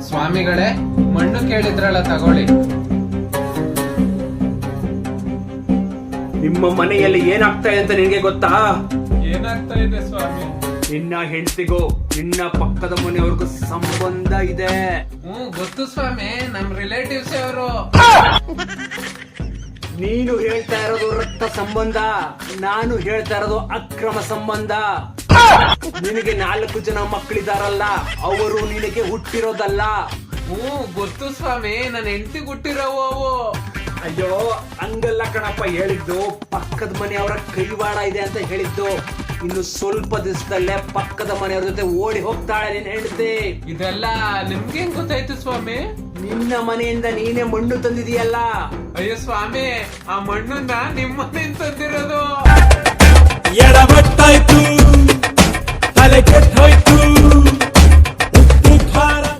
ಸ್ವಾಮಿಗಳೇ, ಮಣ್ಣು ಕೇಳಿದ್ರಲ್ಲ, ತಗೊಳ್ಳಿ. ನಿಮ್ಮ ಮನೆಯಲ್ಲಿ ಏನಾಗ್ತಾ ಇದೆ ಅಂತ ನಿನಗೆ ಗೊತ್ತಾ? ಏನಾಗ್ತಾ ಇದೆ ಸ್ವಾಮಿ? ನಿನ್ನ ಹೆಂಡತಿಗೂ ನಿನ್ನ ಪಕ್ಕದ ಮನೆಯವ್ರಿಗೂ ಸಂಬಂಧ ಇದೆ. ಗೊತ್ತು ಸ್ವಾಮಿ, ನಮ್ ರಿಲೇಟಿವ್ಸ್ ಅವರು. ನೀನು ಹೇಳ್ತಾ ಇರೋದು ರಕ್ತ ಸಂಬಂಧ, ನಾನು ಹೇಳ್ತಾ ಇರೋದು ಅಕ್ರಮ ಸಂಬಂಧ. ನಿನಗೆ 4 ಜನ ಮಕ್ಕಳಿದಾರಲ್ಲ, ಅವರು ನಿನಗೆ ಹುಟ್ಟಿರೋದಲ್ಲ. ಗೊತ್ತು ಸ್ವಾಮಿ, ನನ್ನ ಹೆಂಡತಿ ಹುಟ್ಟಿರೋವು ಅವು. ಅಯ್ಯೋ, ಹಂಗಲ್ಲ ಕಣಪ್ಪ ಹೇಳಿದ್ದು, ಪಕ್ಕದ ಮನೆಯವರ ಕೈವಾಡ ಇದೆ ಅಂತ ಹೇಳಿದ್ದು. ಇನ್ನು ಸ್ವಲ್ಪ ದಿವಸದಲ್ಲೇ ಪಕ್ಕದ ಮನೆಯವ್ರ ಜೊತೆ ಓಡಿ ಹೋಗ್ತಾಳೆ ನಿನ್ನ ಹೆಂಡತಿ. ಇದೆಲ್ಲ ನಿಮ್ಗೆ ಹೆಂಗ್ ಗೊತ್ತಾಯ್ತು ಸ್ವಾಮಿ? ನಿನ್ನ ಮನೆಯಿಂದ ನೀನೇ ಮಣ್ಣು ತಂದಿದೀಯಲ್ಲ. ಅಯ್ಯೋ ಸ್ವಾಮಿ, ಆ ಮಣ್ಣನ್ನ ನಿಮ್ಮ ಮನೆಯಿಂದ ತಂದಿರೋದು. ಎಡವಟ್ಟಾಯ್ತು, ತಲೆ ಕೆಟ್ಟೋಯ್ತು.